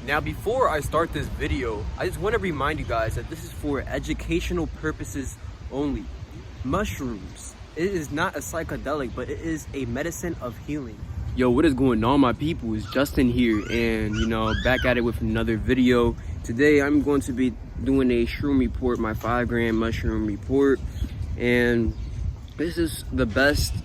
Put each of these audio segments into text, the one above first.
Now, before I start this video, I just want to remind you guys that this is for educational purposes only. Mushrooms, it is not a psychedelic, but it is a medicine of healing. Yo, what is going on, my people? It's Justin here, and back at it with another video. Today I'm going to be doing a shroom report, my 5-gram mushroom report, and this is the best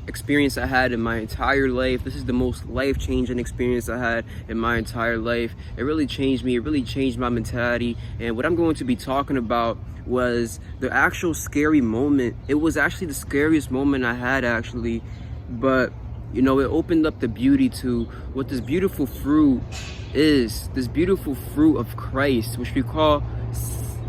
experience I had in my entire life. This is the most life-changing experience I had in my entire life. It really changed me. It really changed my mentality. And what I'm going to be talking about was the actual scary moment. It was actually the scariest moment I had, actually, but it opened up the beauty to what this beautiful fruit is, this beautiful fruit of Christ, which we call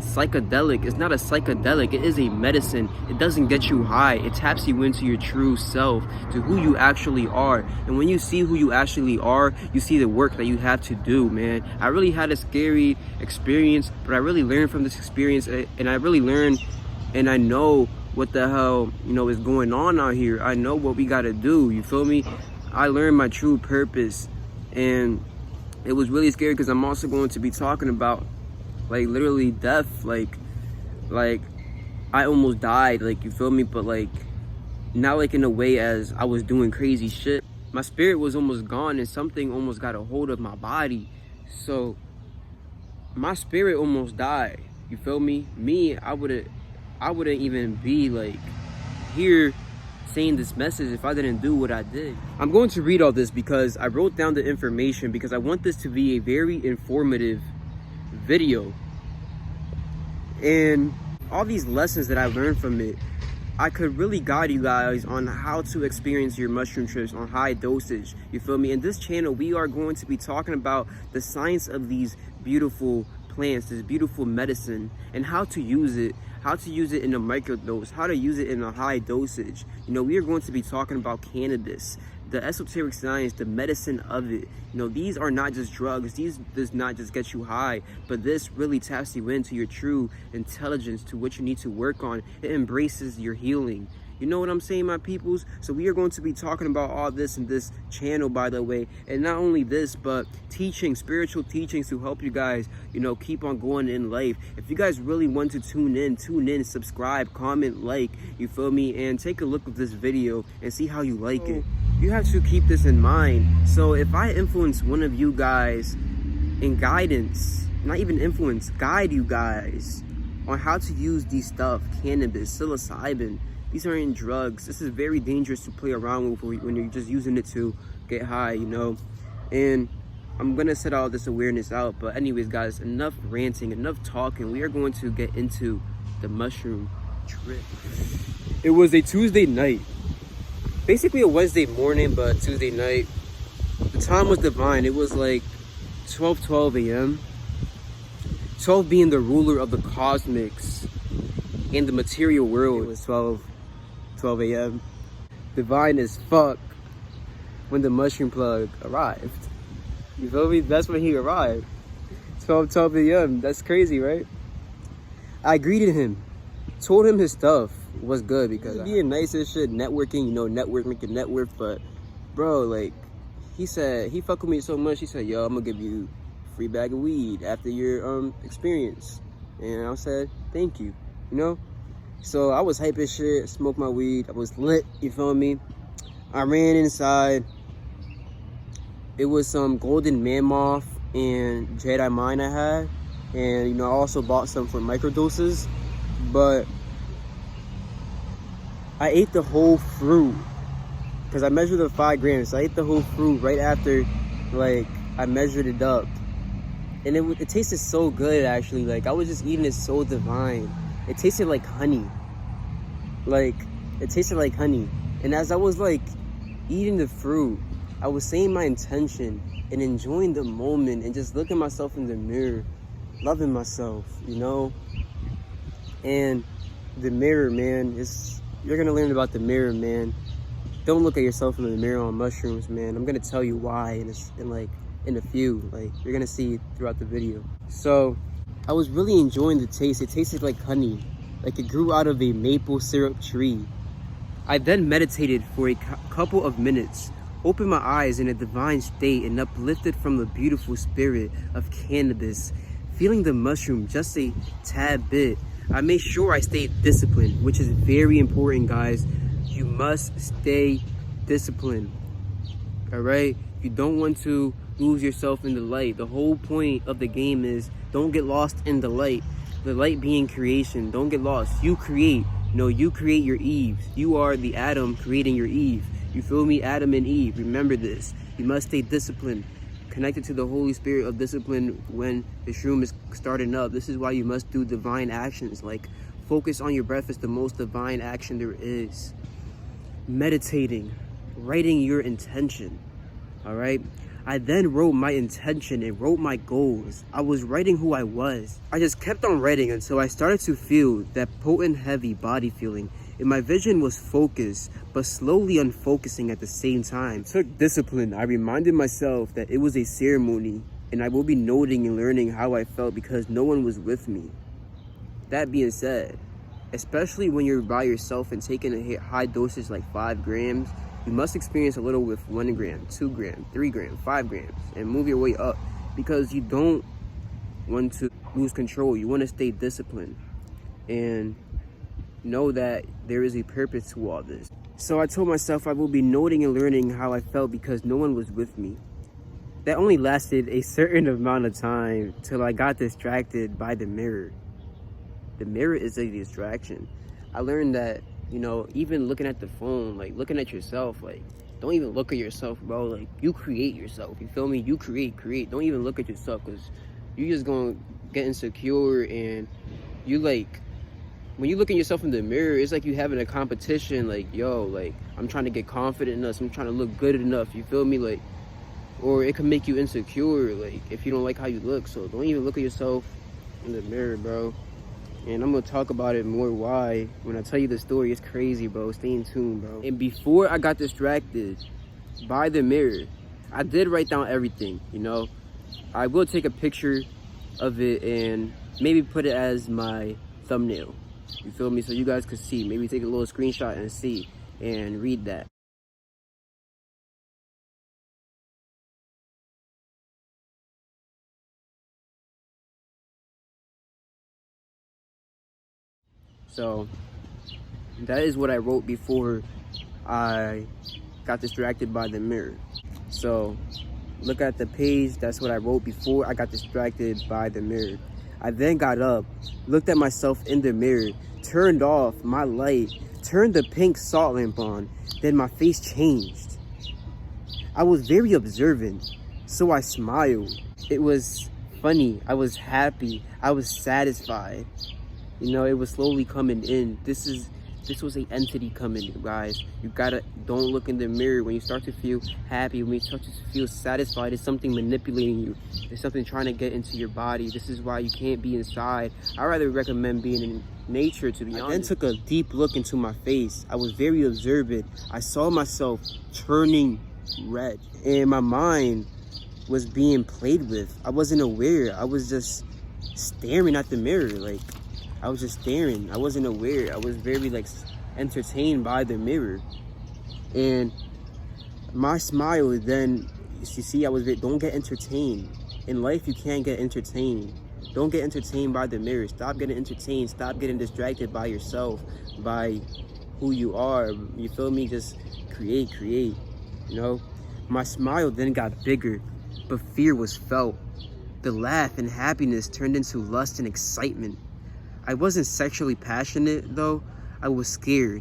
psychedelic. It's not a psychedelic, it is a medicine. It doesn't get you high, it taps you into your true self, to who you actually are. And when you see who you actually are, you see the work that you have to do, man. I really had a scary experience, but I really learned from this experience, and I really learned, and I know what the hell is going on out here. I know what we gotta do, you feel me? I learned my true purpose, and it was really scary because I'm also going to be talking about literally death. Like I almost died, you feel me? But not in a way as I was doing crazy shit. My spirit was almost gone, and something almost got a hold of my body, so my spirit almost died, you feel me? I wouldn't even be here saying this message if I didn't do what I did. I'm going to read all this because I wrote down the information, because I want this to be a very informative video, and all these lessons that I learned from it, I could really guide you guys on how to experience your mushroom trips on high dosage, you feel me? In this channel, we are going to be talking about the science of these beautiful plants, this beautiful medicine, and how to use it in a microdose, how to use it in a high dosage. We are going to be talking about cannabis, the esoteric science, the medicine of it. These are not just drugs. These does not just get you high, but this really taps you into your true intelligence, to what you need to work on. It embraces your healing. You know what I'm saying, my peoples? So we are going to be talking about all this in this channel, by the way. And not only this, but spiritual teachings to help you guys, keep on going in life. If you guys really want to tune in, subscribe, comment, you feel me? And take a look at this video and see how you like it. You have to keep this in mind. So if I influence one of you guys in guidance, not even influence, guide you guys on how to use these stuff, cannabis, psilocybin, these aren't drugs. This is very dangerous to play around with when you're just using it to get high, And I'm gonna set all this awareness out. But anyways, guys, enough ranting, enough talking. We are going to get into the mushroom trip. It was a Tuesday night. Basically a Wednesday morning, but Tuesday night. The time was divine. It was 12 a.m. 12 being the ruler of the cosmics and the material world. It was 12 a.m. Divine as fuck when the mushroom plug arrived. You feel me? That's when he arrived. 12 a.m. That's crazy, right? I greeted him, told him his stuff was good, because being nice and shit, networking, network make your network. But bro, he said, he fucked with me so much, he said, yo, I'm gonna give you a free bag of weed after your experience. And I said, thank you, So I was hype as shit, smoked my weed, I was lit, you feel me? I ran inside. It was some golden mammoth and Jedi Mind I had. And I also bought some for microdoses. But I ate the whole fruit, because I measured the 5 grams. So I ate the whole fruit right after I measured it up. And it tasted so good, actually. I was just eating it so divine. It tasted like honey. It tasted like honey. And as I was eating the fruit, I was saying my intention and enjoying the moment and just looking myself in the mirror, loving myself, And the mirror, man, you're gonna learn about the mirror, man. Don't look at yourself in the mirror on mushrooms, man. I'm gonna tell you why in a few. You're gonna see throughout the video. So I was really enjoying the taste. It tasted like honey. It grew out of a maple syrup tree. I then meditated for a couple of minutes opened my eyes in a divine state and uplifted from the beautiful spirit of cannabis, feeling the mushroom just a tad bit. I made sure I stayed disciplined, which is very important, guys. You must stay disciplined, all right? You don't want to lose yourself in the light. The whole point of the game is don't get lost in the light being creation. Don't get lost. You create. You create your Eve. You are the Adam creating your Eve. You feel me? Adam and Eve. Remember this. You must stay disciplined, connected to the Holy Spirit of discipline when the shroom is starting up. This is why you must do divine actions. Like, focus on your breath is the most divine action there is. Meditating, writing your intention, all right? I then wrote my intention and wrote my goals. I was writing who I was. I just kept on writing until I started to feel that potent, heavy body feeling. And my vision was focused, but slowly unfocusing at the same time. It took discipline. I reminded myself that it was a ceremony, and I will be noting and learning how I felt because no one was with me. That being said, especially when you're by yourself and taking a high dosage like 5 grams, you must experience a little with 1 gram, 2 grams, 3 grams, 5 grams, and move your way up because you don't want to lose control. You want to stay disciplined and know that there is a purpose to all this. So I told myself I will be noting and learning how I felt because no one was with me. That only lasted a certain amount of time till I got distracted by the mirror. The mirror is a distraction. I learned that, even looking at the phone, like looking at yourself, like don't even look at yourself, bro. Like, you create yourself, you feel me? You create. Don't even look at yourself because you just gonna get insecure. And you like, when you look at yourself in the mirror, it's like you having a competition, like, yo, like I'm trying to get confident enough, I'm trying to look good enough, you feel me? Like, or it can make you insecure, like if you don't like how you look. So don't even look at yourself in the mirror, bro. And I'm gonna talk about it more why when I tell you the story. It's crazy, bro. Stay in tune, bro. And before I got distracted by the mirror, I did write down everything, I will take a picture of it and maybe put it as my thumbnail, you feel me? So you guys could see, maybe take a little screenshot and see and read that. So that is what I wrote before I got distracted by the mirror. So look at the page. That's what I wrote before I got distracted by the mirror. I then got up, looked at myself in the mirror, turned off my light, turned the pink salt lamp on. Then my face changed. I was very observant, so I smiled. It was funny. I was happy. I was satisfied. It was slowly coming in. This was an entity coming in, guys. You don't look in the mirror. When you start to feel happy, when you start to feel satisfied, it's something manipulating you. There's something trying to get into your body. This is why you can't be inside. I rather recommend being in nature, to be honest. I then took a deep look into my face. I was very observant. I saw myself turning red, and my mind was being played with. I wasn't aware. I was just staring at the mirror, like I was just staring. I wasn't aware. I was very entertained by the mirror. And my smile then, you see, don't get entertained. In life, you can't get entertained. Don't get entertained by the mirror. Stop getting entertained. Stop getting distracted by yourself, by who you are. You feel me? Just create. My smile then got bigger, but fear was felt. The laugh and happiness turned into lust and excitement. I wasn't sexually passionate though, I was scared,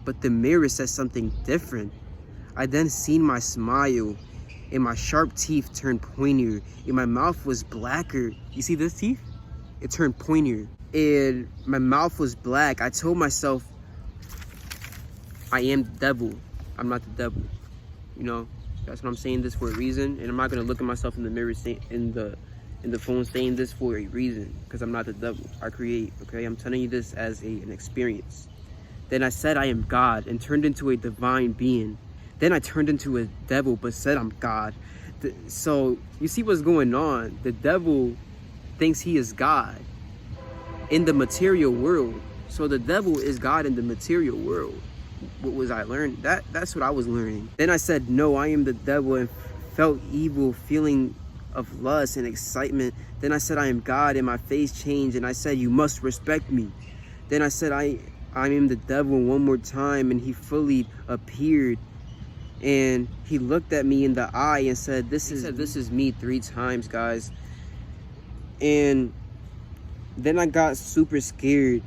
but the mirror said something different. I then seen my smile, and my sharp teeth turned pointier, and my mouth was blacker. You see this teeth? It turned pointier, and my mouth was black. I told myself, I am the devil, I'm not the devil. That's what I'm saying this for a reason, and I'm not gonna look at myself in the mirror in the phone saying this for a reason, because I'm not the devil. I create, okay? I'm telling you this as an experience. Then I said I am God and turned into a divine being. Then I turned into a devil but said I'm God. So you see what's going on. The devil thinks he is God in the material world. So the devil is God in the material world. what was I learning? That's what I was learning. Then I said, no, I am the devil, and felt evil feeling of lust and excitement. Then I said, I am God, and my face changed, and I said, you must respect me. Then I said, I am the devil one more time, and he fully appeared, and he looked at me in the eye and said, this is me 3 times, guys. And then I got super scared,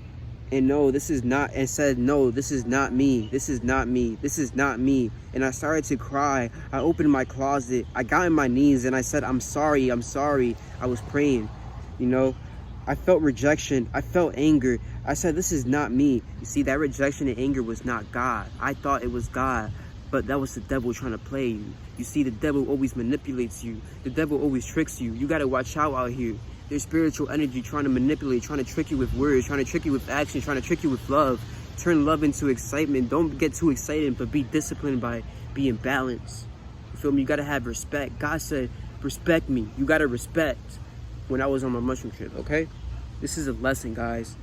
and said, no, this is not me. This is not me. This is not me. And I started to cry. I opened my closet. I got on my knees and I said, I'm sorry. I'm sorry. I was praying, you know. I felt rejection. I felt anger. I said, this is not me. You see, that rejection and anger was not God. I thought it was God, but that was the devil trying to play you. You see, the devil always manipulates you. The devil always tricks you. You got to watch out here. There's spiritual energy trying to manipulate, trying to trick you with words, trying to trick you with action, trying to trick you with love. Turn love into excitement. Don't get too excited, but be disciplined by being balanced. You feel me? You got to have respect. God said, respect me. You got to respect when I was on my mushroom trip, okay? This is a lesson, guys.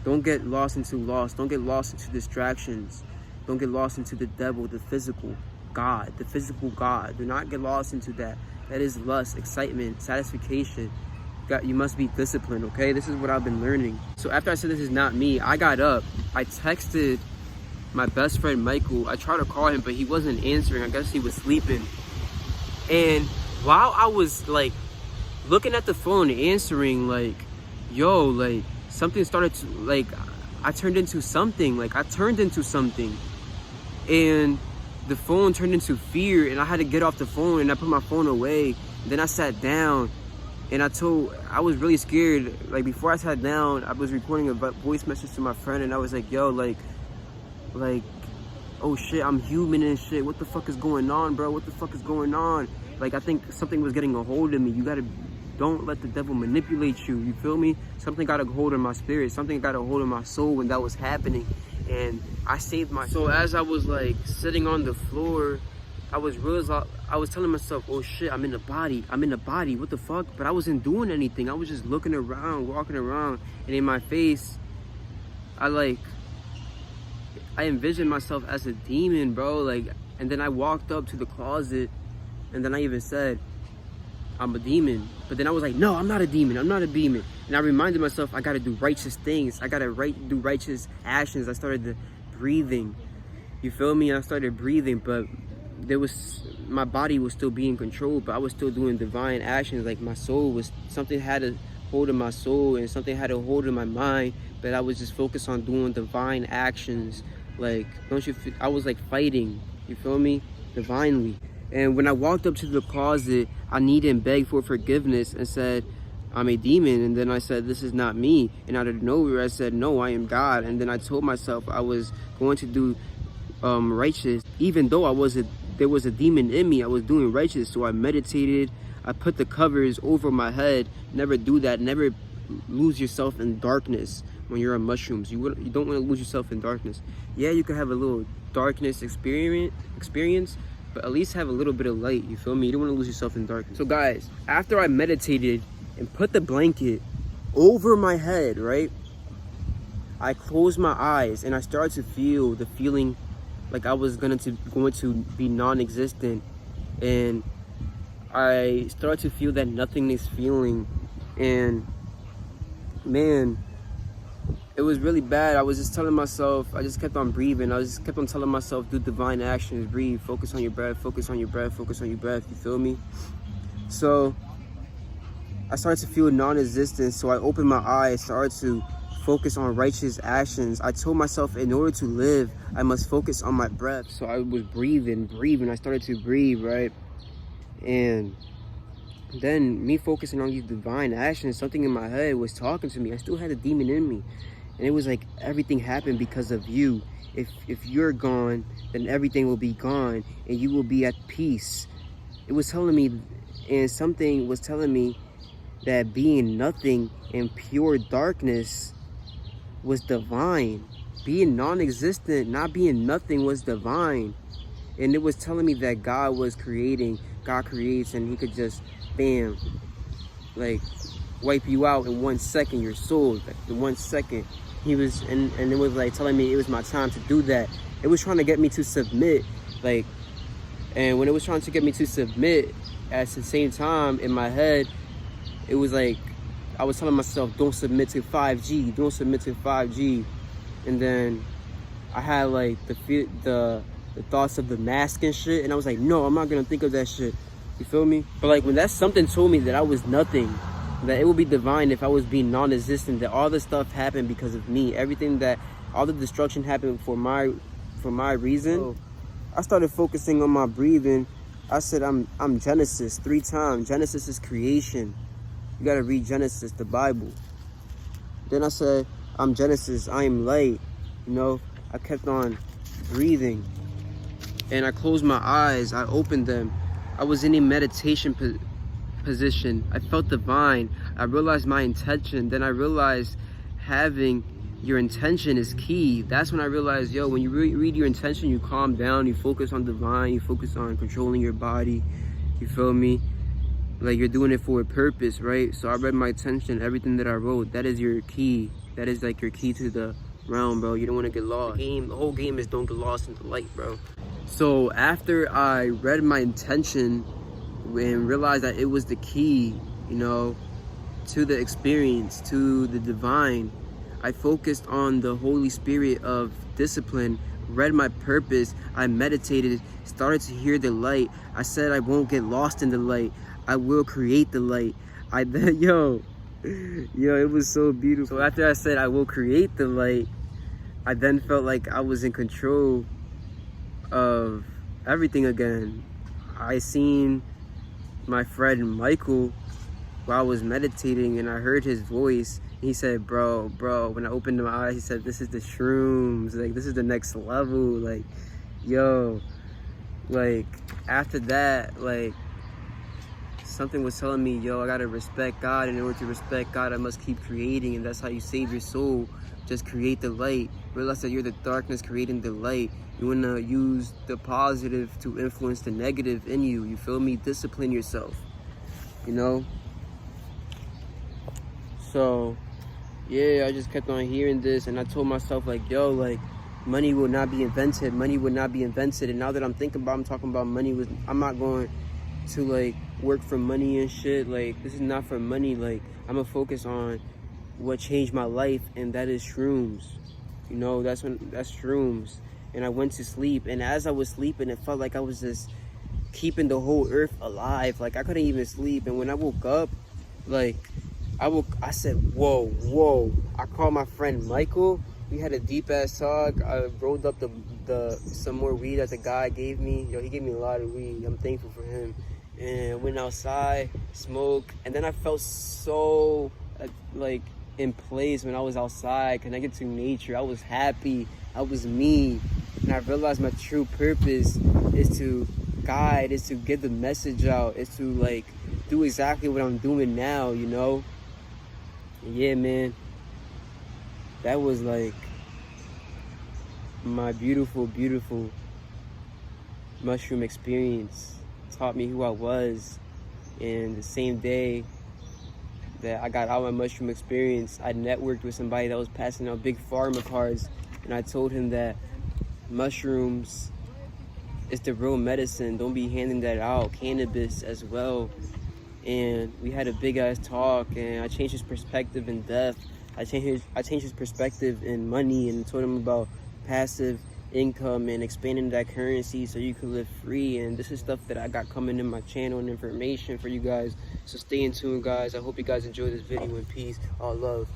Don't get lost into lust. Don't get lost into distractions. Don't get lost into the devil, the physical God, the physical God. Do not get lost into that. That is lust, excitement, satisfaction. You must be disciplined, okay? This is what I've been learning. So after I said this is not me, I got up. I texted my best friend Michael. I tried to call him, but he wasn't answering. I guess he was sleeping. And while I was like looking at the phone, answering, like, yo, like something started to, like, I turned into something. And the phone turned into fear, and I had to get off the phone, and I put my phone away. And then I sat down. And I was really scared. Like, before I sat down, I was recording a voice message to my friend, and I was like, yo, like, oh shit, I'm human and shit. What the fuck is going on, bro? What the fuck is going on? Like, I think something was getting a hold of me. Don't let the devil manipulate you. You feel me? Something got a hold of my spirit. Something got a hold of my soul when that was happening. And I saved my soul. So as I was like sitting on the floor, I was telling myself, oh shit, I'm in the body, what the fuck? But I wasn't doing anything. I was just looking around, walking around, and in my face, I envisioned myself as a demon, bro. Like, and then I walked up to the closet, and then I even said, I'm a demon. But then I was like, no, I'm not a demon, I'm not a demon. And I reminded myself, I gotta do righteous things. I gotta do righteous actions. I started breathing. You feel me? I started breathing, but my body was still being controlled, but I was still doing divine actions. Like, my soul something had a hold of my soul, and something had a hold of my mind, but I was just focused on doing divine actions. Like, I was like fighting, you feel me? Divinely. And when I walked up to the closet, I kneeled and begged for forgiveness and said, I'm a demon. And then I said, this is not me. And out of nowhere, I said, no, I am God. And then I told myself I was going to do righteous, even though there was a demon in me. I was doing righteous. So I meditated. I put the covers over my head. Never do that. Never lose yourself in darkness when you're on mushrooms. You don't want to lose yourself in darkness. Yeah, you can have a little darkness experience, but at least have a little bit of light. You feel me? You don't want to lose yourself in darkness. So guys, after I meditated and put the blanket over my head, right, I closed my eyes and I started to feel the feeling like I was going to be non-existent. And I started to feel that nothingness feeling, and man, it was really bad. I was just telling myself, I just kept on breathing. I just kept on telling myself, do divine actions, breathe, focus on your breath, focus on your breath, focus on your breath, you feel me? So I started to feel non-existent, so I opened my eyes, started to focus on righteous actions. I told myself, in order to live, I must focus on my breath. So I was breathing. I started to breathe, right? And then me focusing on these divine actions, something in my head was talking to me. I still had a demon in me. And it was like, everything happened because of you. If you're gone, then everything will be gone and you will be at peace. It was telling me, and something was telling me that being nothing in pure darkness was divine. Being non-existent, not being nothing, was divine. And it was telling me that God was creating. God creates, and he could just, bam, like wipe you out in 1 second, your soul, like in 1 second. He was, and it was like telling me it was my time to do that. it was trying to get me to submit, like, and when it was trying to get me to submit, at the same time in my head, it was like I was telling myself, don't submit to 5G, don't submit to 5G. And then I had like the thoughts of the mask and shit, and I was like, no, I'm not gonna think of that shit. You feel me? But like when that something told me that I was nothing, that it would be divine if I was being non-existent, that all this stuff happened because of me, all the destruction happened for my reason. So I started focusing on my breathing. I said I'm Genesis 3 times. Genesis is creation. You gotta read Genesis, the Bible. Then I said, I'm Genesis, I am light. You know, I kept on breathing. And I closed my eyes, I opened them. I was in a meditation position. I felt divine. I realized my intention. Then I realized having your intention is key. That's when I realized, yo, when you read your intention, you calm down, you focus on divine, you focus on controlling your body. You feel me? Like you're doing it for a purpose, right? So I read my intention, everything that I wrote. That is your key. That is like your key to the realm, bro. You don't want to get lost. The whole game is don't get lost in the light, bro. So after I read my intention and realized that it was the key, you know, to the experience, to the divine, I focused on the Holy Spirit of discipline, read my purpose, I meditated, started to hear the light. I said I won't get lost in the light. I will create the light. Yo, it was so beautiful. So after I said I will create the light, I then felt like I was in control of everything again. I seen my friend Michael while I was meditating, and I heard his voice. He said, bro, when I opened my eyes, he said, this is the shrooms. Like, this is the next level. Like, yo, like, after that, like, something was telling me, yo, I gotta respect God. And in order to respect God, I must keep creating. And that's how you save your soul. Just create the light. Realize that you're the darkness creating the light. You wanna use the positive to influence the negative in you. You feel me? Discipline yourself, you know? So, yeah, I just kept on hearing this, and I told myself, like, yo, like, money will not be invented. Money would not be invented. And now that I'm talking about money, I'm not going to, like, work for money and shit. Like, this is not for money. Like, I'm gonna focus on what changed my life, and that is shrooms. You know, that's shrooms. And I went to sleep, and as I was sleeping, it felt like I was just keeping the whole earth alive. Like, I couldn't even sleep. And when I woke up, like, I said, whoa. I called my friend Michael. We had a deep ass talk. I rolled up some more weed that the guy gave me. Yo, he gave me a lot of weed. I'm thankful for him. And went outside, smoked, and then I felt so like in place when I was outside, connected to nature. I was happy. I was me. And I realized my true purpose is to guide, is to get the message out, is to like do exactly what I'm doing now, you know? And yeah, man, that was like my beautiful mushroom experience. Taught me who I was. And the same day that I got out my mushroom experience, I networked with somebody that was passing out big pharma cards, and I told him that mushrooms is the real medicine. Don't be handing that out. Cannabis as well. And we had a big ass talk, and I changed his perspective in death. I changed his perspective in money, and told him about passive income and expanding that currency so you can live free. And this is stuff that I got coming in my channel and information for you guys. So stay in tune, guys. I hope you guys enjoyed this video. In peace, all love.